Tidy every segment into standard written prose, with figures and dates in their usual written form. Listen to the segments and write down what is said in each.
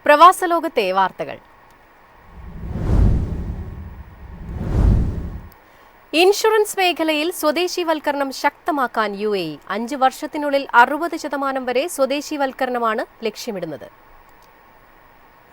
പ്രവാസലോകത്തെ വാർത്തകൾ. ഇൻഷുറൻസ് മേഖലയിൽ സ്വദേശീവൽക്കരണം ശക്തമാക്കാൻ UAE 5 വർഷത്തിനുള്ളിൽ 60% വരെ സ്വദേശീവൽക്കരണമാണ് ലക്ഷ്യമിടുന്നത്.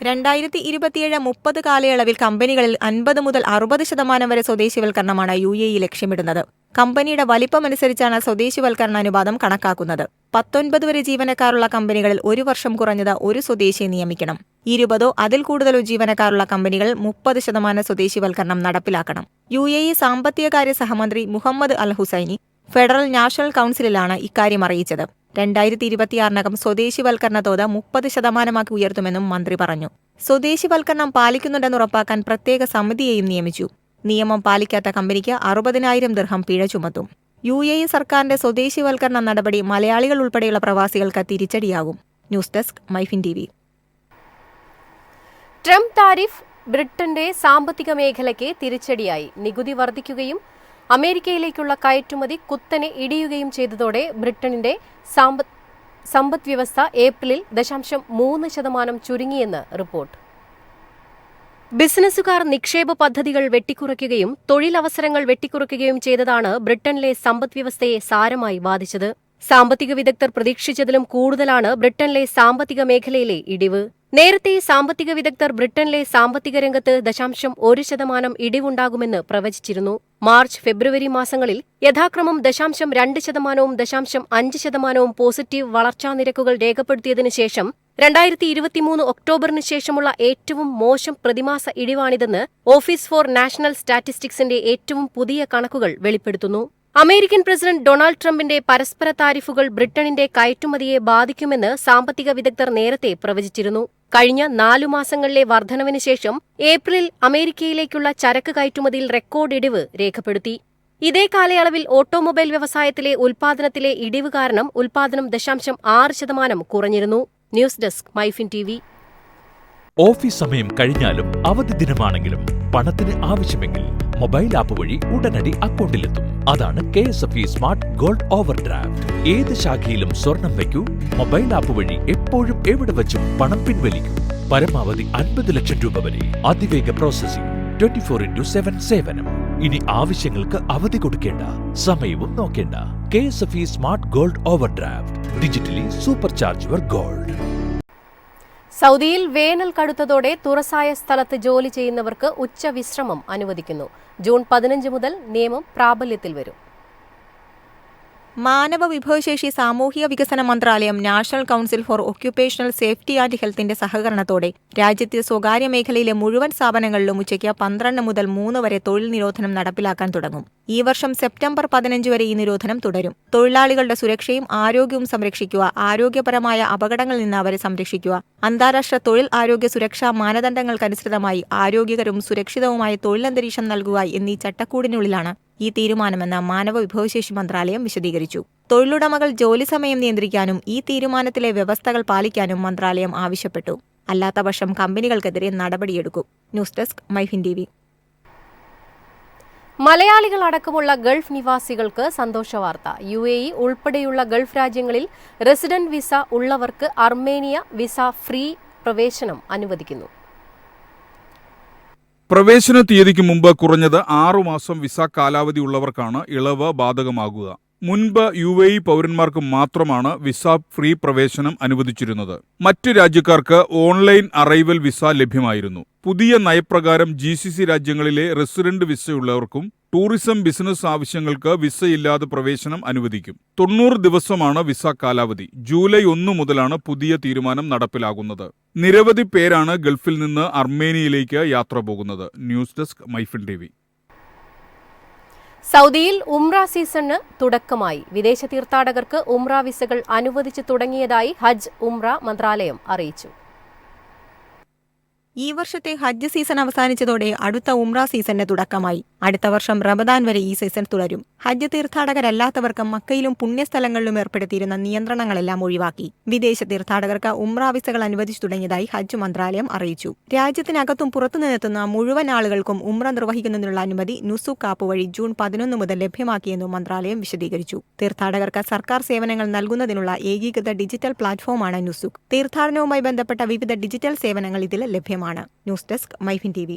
2027-30 കാലയളവിൽ കമ്പനികളിൽ 50 മുതൽ 60% വരെ സ്വദേശിവൽക്കരണമാണ് UAE ലക്ഷ്യമിടുന്നത്. കമ്പനിയുടെ വലിപ്പമനുസരിച്ചാണ് സ്വദേശിവൽക്കരണ അനുപാതം കണക്കാക്കുന്നത്. 19 വരെ ജീവനക്കാരുള്ള കമ്പനികളിൽ 1 വർഷം കുറഞ്ഞത് ഒരു സ്വദേശിയെ നിയമിക്കണം. 20 അതിൽ കൂടുതലോ ജീവനക്കാരുള്ള കമ്പനികൾ 30% സ്വദേശിവൽക്കരണം നടപ്പിലാക്കണം. UAE സാമ്പത്തികകാര്യ സഹമന്ത്രി മുഹമ്മദ് അൽ ഹുസൈനി ഫെഡറൽ നാഷണൽ കൗൺസിലിലാണ് ഇക്കാര്യം അറിയിച്ചത്. 2026-നകം സ്വദേശിവൽക്കരണ തോത് 30% ഉയർത്തുമെന്നും മന്ത്രി പറഞ്ഞു. സ്വദേശിവൽക്കരണം പാലിക്കുന്നുണ്ടെന്ന് ഉറപ്പാക്കാൻ പ്രത്യേക സമിതിയെയും നിയമിച്ചു. നിയമം പാലിക്കാത്ത കമ്പനിക്ക് 60,000 ദിർഹം പിഴ ചുമത്തും. UAE സർക്കാരിന്റെ സ്വദേശിവൽക്കരണ നടപടി മലയാളികൾ ഉൾപ്പെടെയുള്ള പ്രവാസികൾക്ക് തിരിച്ചടിയാകും. News desk Myfin TV. Trump tariff ബ്രിട്ടന്റെ സാമ്പത്തിക മേഖലയ്ക്ക് തിരിച്ചടിയായി. നികുതി വർദ്ധിക്കുകയും അമേരിക്കയിലേക്കുള്ള കയറ്റുമതി കുത്തനെ ഇടിയുകയും ചെയ്തതോടെ ബ്രിട്ടനിന്റെ സമ്പദ്വ്യവസ്ഥ ഏപ്രിലിൽ 0.3% ചുരുങ്ങിയെന്ന് റിപ്പോർട്ട്. ബിസിനസ്സുകാർ നിക്ഷേപ പദ്ധതികൾ വെട്ടിക്കുറയ്ക്കുകയും തൊഴിലവസരങ്ങൾ വെട്ടിക്കുറയ്ക്കുകയും ചെയ്തതാണ് ബ്രിട്ടനിലെ സമ്പദ്വ്യവസ്ഥയെ സാരമായി ബാധിച്ചത്. സാമ്പത്തിക വിദഗ്ധർ പ്രതീക്ഷിച്ചതിലും കൂടുതലാണ് ബ്രിട്ടനിലെ സാമ്പത്തിക മേഖലയിലെ ഇടിവ്. നേരത്തെ സാമ്പത്തിക വിദഗ്ധർ ബ്രിട്ടനിലെ സാമ്പത്തിക രംഗത്ത് 0.1% ഇടിവുണ്ടാകുമെന്ന് പ്രവചിച്ചിരുന്നു. മാർച്ച്, ഫെബ്രുവരി മാസങ്ങളിൽ യഥാക്രമം 0.2%, 0.5% പോസിറ്റീവ് വളർച്ചാ നിരക്കുകൾ രേഖപ്പെടുത്തിയതിനു ശേഷം 2023 ഒക്ടോബറിന് ശേഷമുള്ള ഏറ്റവും മോശം പ്രതിമാസ ഇടിവാണിതെന്ന് ഓഫീസ് ഫോർ നാഷണൽ സ്റ്റാറ്റിസ്റ്റിക്സിന്റെ ഏറ്റവും പുതിയ കണക്കുകൾ വെളിപ്പെടുത്തുന്നു. അമേരിക്കൻ പ്രസിഡന്റ് ഡൊണാൾഡ് ട്രംപിന്റെ പരസ്പര താരിഫുകൾ ബ്രിട്ടനിന്റെ കയറ്റുമതിയെ ബാധിക്കുമെന്ന് സാമ്പത്തിക വിദഗ്ധർ നേരത്തെ പ്രവചിച്ചിരുന്നു. കഴിഞ്ഞ 4 മാസങ്ങളിലെ വർധനവിന് ശേഷം ഏപ്രിലിൽ അമേരിക്കയിലേക്കുള്ള ചരക്ക് കയറ്റുമതിയിൽ റെക്കോർഡ് ഇടിവ് രേഖപ്പെടുത്തി. ഇതേ കാലയളവിൽ ഓട്ടോമൊബൈൽ വ്യവസായത്തിലെ ഉൽപാദനത്തിലെ ഇടിവ് കാരണം ഉൽപാദനം 0.6% കുറഞ്ഞിരുന്നു. News desk Myfin TV. Office സമയം കഴിഞ്ഞാലും അവധി ദിനമാണെങ്കിലും പണത്തിന് ആവശ്യമെങ്കിൽ മൊബൈൽ ആപ്പ് വഴി ഉടനടി അക്കൗണ്ടിലെത്തും. അതാണ് KSFE സ്മാർട്ട് ഗോൾഡ് ഓവർഡ്രാഫ്റ്റ്. ഏത് ശാഖയിലും സ്വർണം വയ്ക്കൂ. മൊബൈൽ ആപ്പ് വഴി എപ്പോഴും എവിടെ വച്ചും പണം പിൻവലിക്കൂ. പരമാവധി 50 ലക്ഷം രൂപ വരെ. അതിവേഗ പ്രോസസിംഗ്. 24/7 സേവനം. ഇനി ആവശ്യങ്ങൾക്ക് അവധി കൊടുക്കേണ്ട, സമയവും നോക്കേണ്ട. KSFE smart gold overdraft. Digitally super charge your gold. സൗദിയിൽ വേനൽ കടുത്തതോടെ തുറസായ സ്ഥലത്ത് ജോലി ചെയ്യുന്നവർക്ക് ഉച്ചവിശ്രമം അനുവദിക്കുന്നു. ജൂൺ 15 മുതൽ നിയമം പ്രാബല്യത്തിൽ വരും. മാനവ വിഭവശേഷി സാമൂഹിക വികസന മന്ത്രാലയം national council four occupational safety and ഹെൽത്തിന്റെ സഹകരണത്തോടെ രാജ്യത്തെ സ്വകാര്യ മേഖലയിലെ മുഴുവൻ സ്ഥാപനങ്ങളിലും ഉച്ചയ്ക്ക് 12 മുതൽ 3 വരെ തൊഴിൽ നിരോധനം നടപ്പിലാക്കാൻ തുടങ്ങും. ഈ വർഷം സെപ്റ്റംബർ 15 വരെ ഈ നിരോധനം തുടരും. തൊഴിലാളികളുടെ സുരക്ഷയും ആരോഗ്യവും സംരക്ഷിക്കുക, ആരോഗ്യപരമായ അപകടങ്ങളിൽ നിന്ന് അവരെ സംരക്ഷിക്കുക, അന്താരാഷ്ട്ര തൊഴിൽ ആരോഗ്യ സുരക്ഷാ മാനദണ്ഡങ്ങൾക്കനുസൃതമായി ആരോഗ്യകരവും സുരക്ഷിതവുമായ തൊഴിലന്തരീക്ഷം നൽകുക എന്നീ ചട്ടക്കൂടിനുള്ളിലാണ് ഈ തീരുമാനമെന്ന് മാനവ വിഭവശേഷി മന്ത്രാലയം വിശദീകരിച്ചു. തൊഴിലുടമകൾ ജോലി സമയം നിയന്ത്രിക്കാനും ഈ തീരുമാനത്തിലെ വ്യവസ്ഥകൾ പാലിക്കാനും മന്ത്രാലയം ആവശ്യപ്പെട്ടു. അല്ലാത്തപക്ഷം കമ്പനികൾക്കെതിരെ നടപടിയെടുക്കും. News desk Myfin TV. മലയാളികളടക്കമുള്ള ഗൾഫ് നിവാസികൾക്ക് സന്തോഷവാർത്ത. UAE ഉൾപ്പെടെയുള്ള ഗൾഫ് രാജ്യങ്ങളിൽ റെസിഡന്റ് വിസ ഉള്ളവർക്ക് അർമേനിയ വിസ ഫ്രീ പ്രവേശനം അനുവദിക്കുന്നു. പ്രവേശന തീയതിക്ക് മുമ്പ് കുറഞ്ഞത് 6 മാസം വിസ കാലാവധി ഉള്ളവർക്കാണ് ഇളവ് ബാധകമാകുക. മുൻപ് UAE പൗരന്മാർക്ക് മാത്രമാണ് വിസ ഫ്രീ പ്രവേശനം അനുവദിച്ചിരുന്നത്. മറ്റ് രാജ്യക്കാർക്ക് ഓൺലൈൻ അറൈവൽ വിസ ലഭ്യമായിരുന്നു. പുതിയ നയപ്രകാരം GCC രാജ്യങ്ങളിലെ റെസിഡന്റ് വിസയുള്ളവർക്കും ടൂറിസം ബിസിനസ് ആവശ്യങ്ങൾക്ക് വിസയില്ലാതെ പ്രവേശനം അനുവദിക്കും. 90 ദിവസമാണ് വിസ കാലാവധി. ജൂലൈ 1 മുതലാണ് പുതിയ തീരുമാനം നടപ്പിലാകുന്നത്. നിരവധി പേരാണ് ഗൾഫിൽ നിന്ന് അർമേനിയയിലേക്ക് യാത്ര പോകുന്നത്. News desk Myfin TV. സൗദിയിൽ ഉംറ സീസണിന് തുടക്കമായി. വിദേശ തീർത്ഥാടകർക്ക് ഉംറ വിസകൾ അനുവദിച്ചു തുടങ്ങിയതായി ഹജ്ജ് ഉംറ മന്ത്രാലയം അറിയിച്ചു. ഈ വർഷത്തെ ഹജ്ജ് സീസൺ അവസാനിച്ചതോടെ അടുത്ത ഉംറ സീസണിന് തുടക്കമായി. അടുത്ത വർഷം റമദാൻ വരെ ഈ സീസൺ തുടരും. ഹജ്ജ് തീർത്ഥാടകരല്ലാത്തവർക്ക് മക്കയിലും പുണ്യസ്ഥലങ്ങളിലും ഏർപ്പെടുത്തിയിരുന്ന നിയന്ത്രണങ്ങളെല്ലാം ഒഴിവാക്കി. വിദേശ തീർത്ഥാടകർക്ക് ഉംറ വിസകൾ അനുവദിച്ചു തുടങ്ങിയതായി ഹജ്ജ് മന്ത്രാലയം അറിയിച്ചു. രാജ്യത്തിനകത്തും പുറത്തുനിന്നെത്തുന്ന മുഴുവൻ ആളുകൾക്കും ഉംറ നിർവഹിക്കുന്നതിനുള്ള അനുമതി നുസുക്ക് ആപ്പ് വഴി ജൂൺ 11 മുതൽ ലഭ്യമാക്കിയെന്നും മന്ത്രാലയം വിശദീകരിച്ചു. തീർത്ഥാടകർക്ക് സർക്കാർ സേവനങ്ങൾ നൽകുന്നതിനുള്ള ഏകീകൃത ഡിജിറ്റൽ പ്ലാറ്റ്ഫോമാണ് നുസുക്ക്. തീർത്ഥാടനവുമായി ബന്ധപ്പെട്ട വിവിധ ഡിജിറ്റൽ സേവനങ്ങൾ ഇതിൽ ലഭ്യമാണ്. News desk Myfin TV.